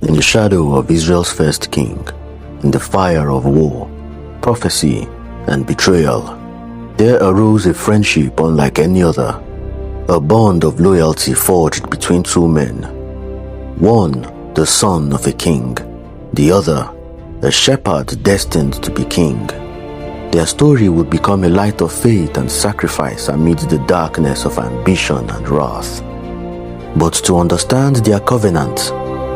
In the shadow of Israel's first king, in the fire of war, prophecy, and betrayal, there arose a friendship unlike any other, a bond of loyalty forged between two men. One, the son of a king, the other, a shepherd destined to be king. Their story would become a light of faith and sacrifice amidst the darkness of ambition and wrath. But to understand their covenant,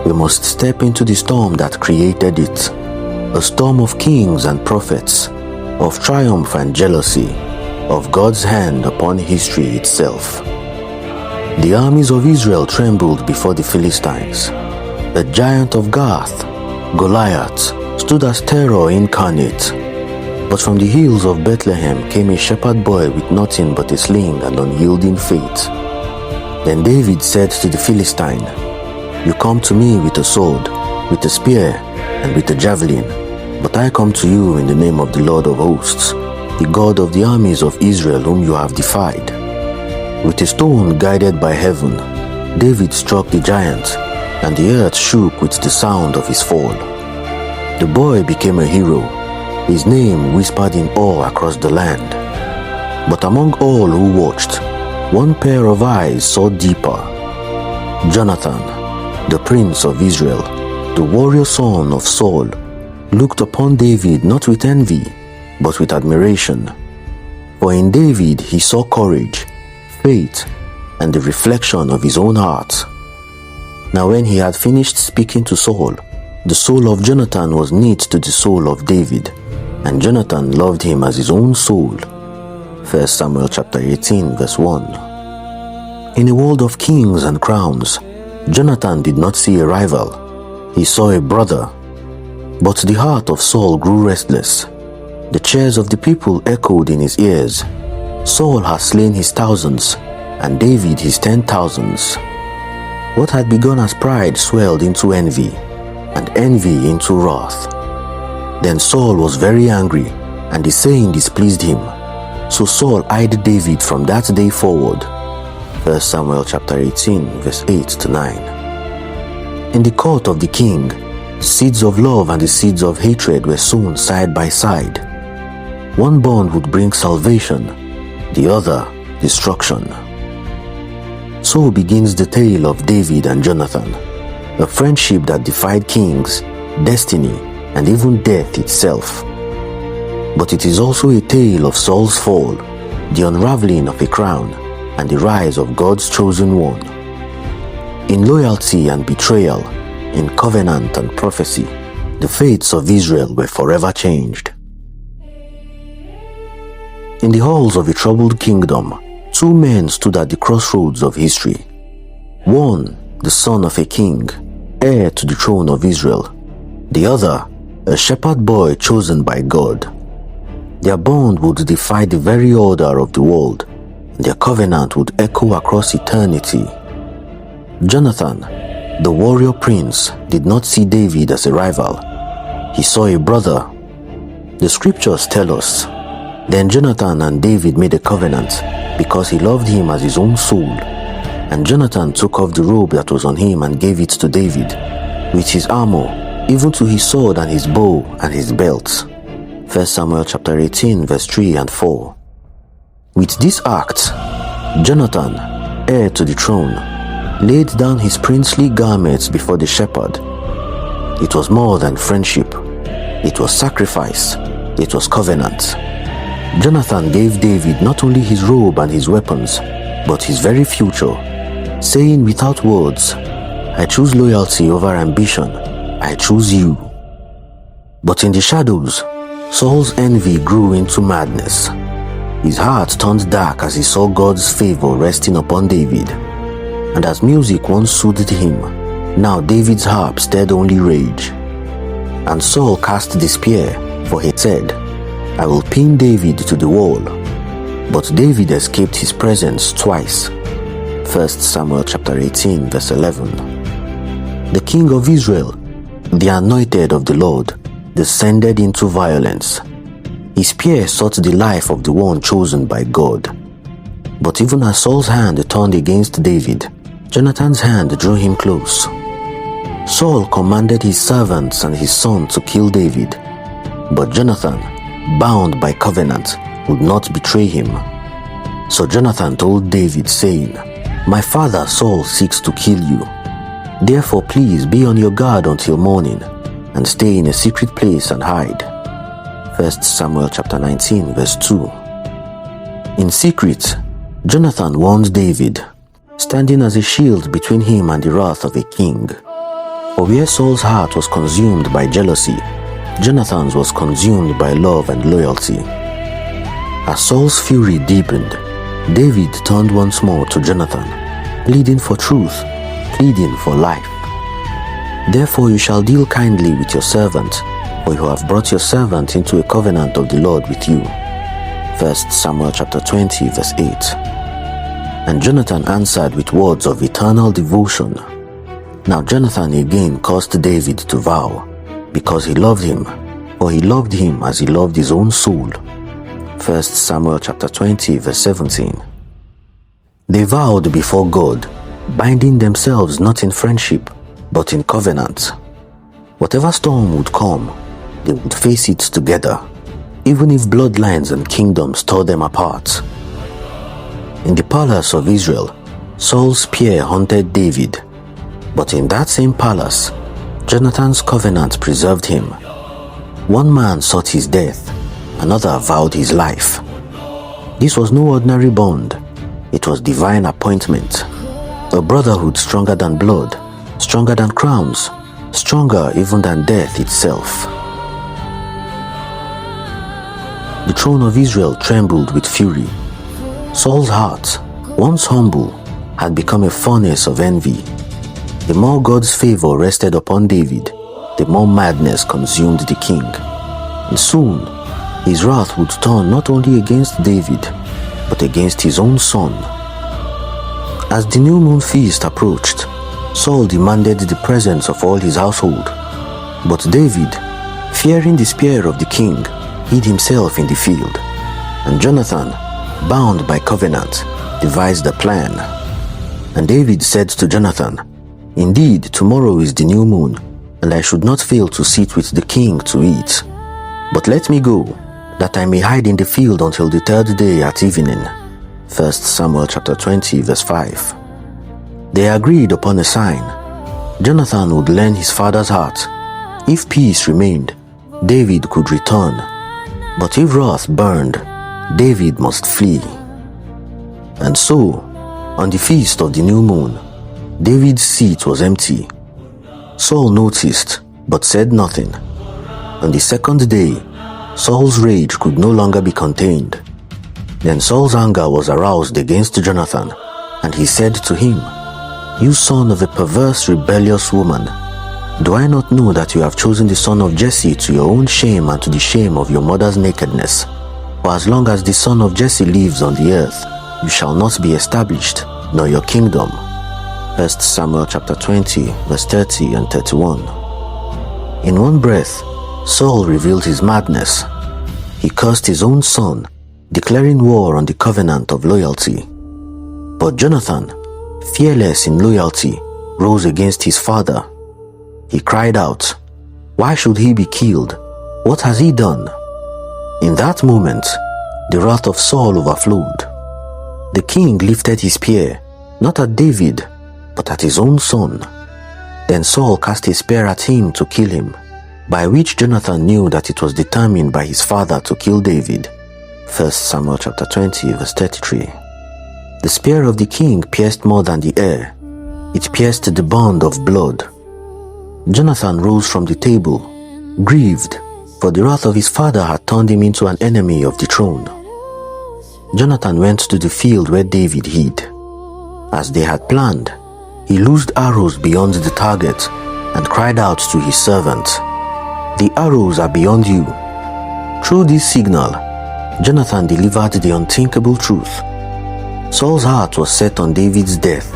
we must step into the storm that created it, a storm of kings and prophets, of triumph and jealousy, of God's hand upon history itself. The armies of Israel trembled before the Philistines. The giant of Gath, Goliath, stood as terror incarnate. But from the hills of Bethlehem came a shepherd boy with nothing but a sling and unyielding faith. Then David said to the Philistine, "You come to me with a sword, with a spear, and with a javelin, but I come to you in the name of the Lord of hosts, the God of the armies of Israel whom you have defied." With a stone guided by heaven, David struck the giant, and the earth shook with the sound of his fall. The boy became a hero, his name whispered in awe across the land. But among all who watched, one pair of eyes saw deeper. Jonathan, the prince of Israel, the warrior son of Saul, looked upon David not with envy, but with admiration. For in David he saw courage, faith, and the reflection of his own heart. Now when he had finished speaking to Saul, the soul of Jonathan was knit to the soul of David, and Jonathan loved him as his own soul. 1 Samuel chapter 18 verse 1. In a world of kings and crowns, Jonathan did not see a rival. He saw a brother. But the heart of Saul grew restless. The cheers of the people echoed in his ears. Saul has slain his thousands, and David his 10,000s. What had begun as pride swelled into envy, and envy into wrath. Then Saul was very angry, and the saying displeased him. So Saul eyed David from that day forward. 1 Samuel chapter 18 verse 8 to 9. In the court of the king, seeds of love and the seeds of hatred were sown side by side. One bond would bring salvation, the other destruction. So begins the tale of David and Jonathan, a friendship that defied kings, destiny, and even death itself. But it is also a tale of Saul's fall, the unraveling of a crown, and the rise of God's chosen one. In loyalty and betrayal, in covenant and prophecy, the fates of Israel were forever changed. In the halls of a troubled kingdom, two men stood at the crossroads of history. One, the son of a king, heir to the throne of Israel. The other, a shepherd boy chosen by God. Their bond would defy the very order of the world, and their covenant would echo across eternity. Jonathan, the warrior prince, did not see David as a rival. He saw a brother. The scriptures tell us, then Jonathan and David made a covenant because he loved him as his own soul. And Jonathan took off the robe that was on him and gave it to David, with his armor, even to his sword and his bow and his belt. 1 Samuel chapter 18 verse 3 and 4. With this act, Jonathan, heir to the throne, laid down his princely garments before the shepherd. It was more than friendship. It was sacrifice. It was covenant. Jonathan gave David not only his robe and his weapons, but his very future, saying without words, "I choose loyalty over ambition. I choose you." But in the shadows, Saul's envy grew into madness. His heart turned dark as he saw God's favor resting upon David. And as music once soothed him, now David's harp stirred only rage. And Saul cast the spear, for he said, "I will pin David to the wall." But David escaped his presence twice. 1 Samuel chapter 18 verse 11. The king of Israel, the anointed of the Lord, descended into violence. His spear sought the life of the one chosen by God. But even as Saul's hand turned against David, Jonathan's hand drew him close. Saul commanded his servants and his son to kill David, but Jonathan, bound by covenant, would not betray him. So Jonathan told David, saying, "My father Saul seeks to kill you. Therefore please be on your guard until morning, and stay in a secret place and hide." 1 Samuel chapter 19 verse 2. In secret, Jonathan warned David, standing as a shield between him and the wrath of a king. For where Saul's heart was consumed by jealousy, Jonathan's was consumed by love and loyalty. As Saul's fury deepened, David turned once more to Jonathan, pleading for truth, pleading for life. "Therefore you shall deal kindly with your servant, for you have brought your servant into a covenant of the Lord with you." 1 Samuel chapter 20 verse 8. And Jonathan answered with words of eternal devotion. Now Jonathan again caused David to vow, because he loved him, for he loved him as he loved his own soul. 1 Samuel chapter 20 verse 17. They vowed before God, binding themselves not in friendship, but in covenant. Whatever storm would come, they would face it together, even if bloodlines and kingdoms tore them apart. In the palace of Israel, Saul's spear haunted David, but in that same palace, Jonathan's covenant preserved him. One man sought his death, another vowed his life. This was no ordinary bond, it was divine appointment, a brotherhood stronger than blood, stronger than crowns, stronger even than death itself. The throne of Israel trembled with fury. Saul's heart, once humble, had become a furnace of envy. The more God's favor rested upon David, the more madness consumed the king. And soon, his wrath would turn not only against David, but against his own son. As the new moon feast approached, Saul demanded the presence of all his household. But David, fearing the spear of the king, hid himself in the field. And Jonathan, bound by covenant, devised a plan. And David said to Jonathan, "Indeed, tomorrow is the new moon, and I should not fail to sit with the king to eat. But let me go, that I may hide in the field until the third day at evening." 1 Samuel chapter 20 verse 5. They agreed upon a sign. Jonathan would learn his father's heart. If peace remained, David could return. But if wrath burned, David must flee. And so, on the feast of the new moon, David's seat was empty. Saul noticed, but said nothing. On the second day, Saul's rage could no longer be contained. Then Saul's anger was aroused against Jonathan, and he said to him, "You son of a perverse, rebellious woman, do I not know that you have chosen the son of Jesse to your own shame and to the shame of your mother's nakedness? For as long as the son of Jesse lives on the earth, you shall not be established, nor your kingdom." 1 Samuel chapter 20, verse 30 and 31. In one breath, Saul revealed his madness. He cursed his own son, declaring war on the covenant of loyalty. But Jonathan, fearless in loyalty, rose against his father. He cried out, "Why should he be killed? What has he done?" In that moment, the wrath of Saul overflowed. The king lifted his spear, not at David, but at his own son. Then Saul cast a spear at him to kill him, by which Jonathan knew that it was determined by his father to kill David. 1 Samuel chapter 20 verse 33. The spear of the king pierced more than the air. It pierced the bond of blood. Jonathan rose from the table, grieved, for the wrath of his father had turned him into an enemy of the throne. Jonathan went to the field where David hid. As they had planned, he loosed arrows beyond the target and cried out to his servant, "The arrows are beyond you." Through this signal, Jonathan delivered the unthinkable truth. Saul's heart was set on David's death.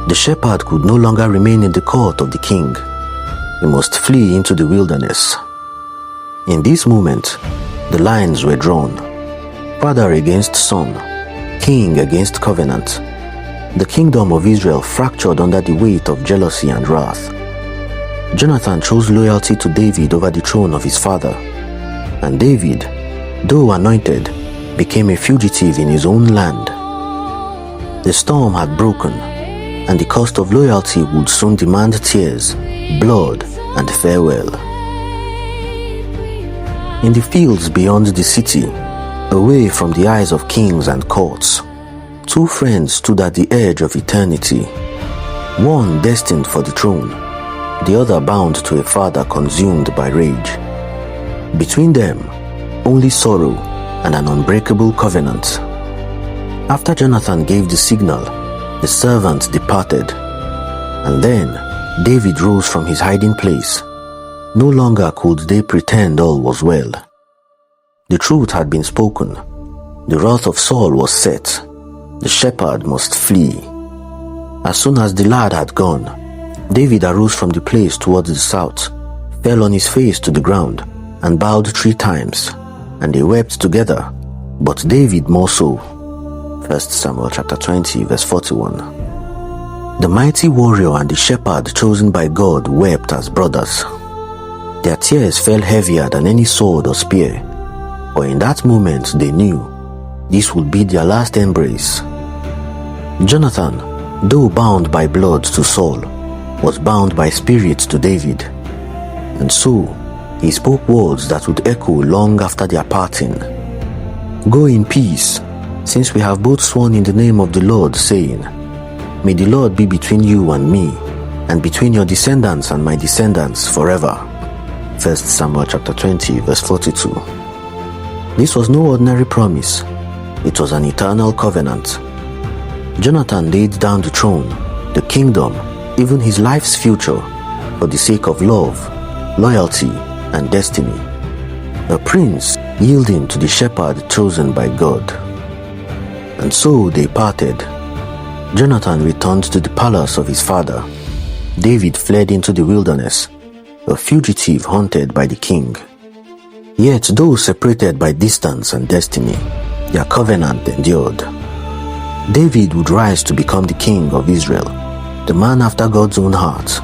The shepherd could no longer remain in the court of the king. He must flee into the wilderness. In this moment, the lines were drawn. Father against son, king against covenant. The kingdom of Israel fractured under the weight of jealousy and wrath. Jonathan chose loyalty to David over the throne of his father, and David, though anointed, became a fugitive in his own land. The storm had broken, and the cost of loyalty would soon demand tears, blood, and farewell. In the fields beyond the city, away from the eyes of kings and courts, two friends stood at the edge of eternity, one destined for the throne, the other bound to a father consumed by rage. Between them, only sorrow and an unbreakable covenant. After Jonathan gave the signal, the servant departed, and then David rose from his hiding place. No longer could they pretend all was well. The truth had been spoken. The wrath of Saul was set. The shepherd must flee. As soon as the lad had gone, David arose from the place towards the south, fell on his face to the ground, and bowed 3 times, and they wept together, but David more so. 1 Samuel chapter 20, verse 41. The mighty warrior and the shepherd chosen by God wept as brothers. Their tears fell heavier than any sword or spear, for in that moment they knew this would be their last embrace. Jonathan, though bound by blood to Saul, was bound by spirit to David, and so he spoke words that would echo long after their parting. Go in peace, since we have both sworn in the name of the Lord, saying, May the Lord be between you and me, and between your descendants and my descendants forever. 1 Samuel chapter 20, verse 42. This was no ordinary promise. It was an eternal covenant. Jonathan laid down the throne, the kingdom, even his life's future, for the sake of love, loyalty, and destiny. A prince yielding to the shepherd chosen by God. And so they parted. Jonathan returned to the palace of his father. David fled into the wilderness, a fugitive hunted by the king. Yet though separated by distance and destiny, their covenant endured. David would rise to become the king of Israel, the man after God's own heart.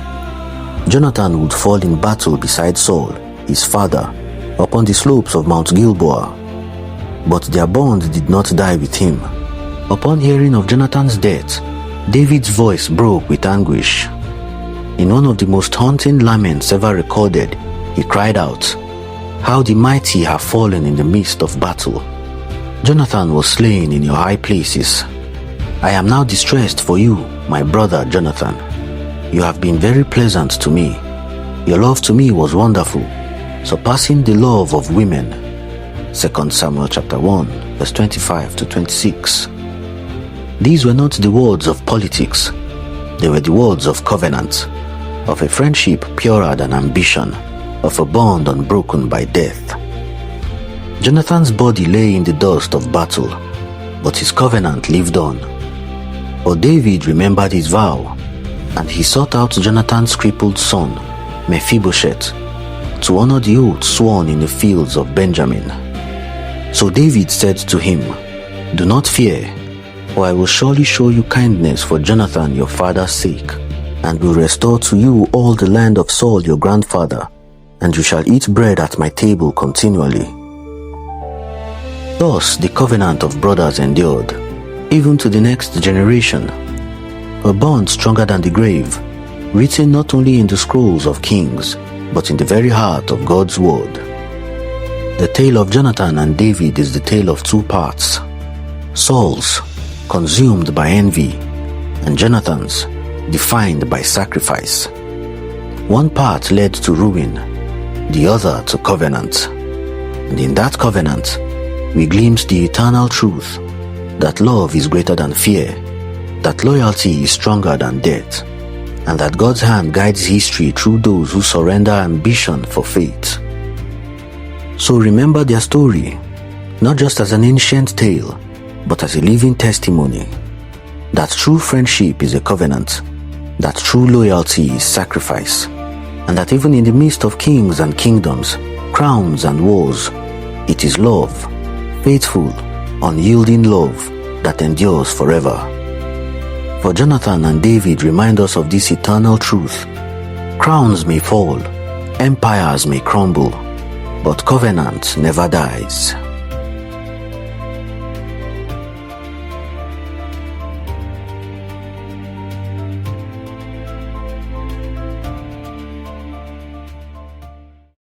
Jonathan would fall in battle beside Saul, his father, upon the slopes of Mount Gilboa. But their bond did not die with him. Upon hearing of Jonathan's death, David's voice broke with anguish. In one of the most haunting laments ever recorded, he cried out, How the mighty have fallen in the midst of battle. Jonathan was slain in your high places. I am now distressed for you, my brother Jonathan. You have been very pleasant to me. Your love to me was wonderful, surpassing the love of women. 2 Samuel chapter 1, verse 25 to 26. These were not the words of politics. They were the words of covenant, of a friendship purer than ambition, of a bond unbroken by death. Jonathan's body lay in the dust of battle, but his covenant lived on. For David remembered his vow, and he sought out Jonathan's crippled son, Mephibosheth, to honor the oath sworn in the fields of Benjamin. So David said to him, Do not fear, for I will surely show you kindness for Jonathan your father's sake, and will restore to you all the land of Saul your grandfather, and you shall eat bread at my table continually. Thus the covenant of brothers endured, even to the next generation, a bond stronger than the grave, written not only in the scrolls of kings, but in the very heart of God's word. The tale of Jonathan and David is the tale of 2 parts. Saul's, consumed by envy, and Jonathan's, defined by sacrifice. One part led to ruin, the other to covenant. And in that covenant, we glimpse the eternal truth that love is greater than fear, that loyalty is stronger than death, and that God's hand guides history through those who surrender ambition for faith. So remember their story, not just as an ancient tale, but as a living testimony, that true friendship is a covenant, that true loyalty is sacrifice, and that even in the midst of kings and kingdoms, crowns and wars, it is love, faithful, unyielding love that endures forever. For Jonathan and David remind us of this eternal truth. Crowns may fall, empires may crumble, but covenant never dies.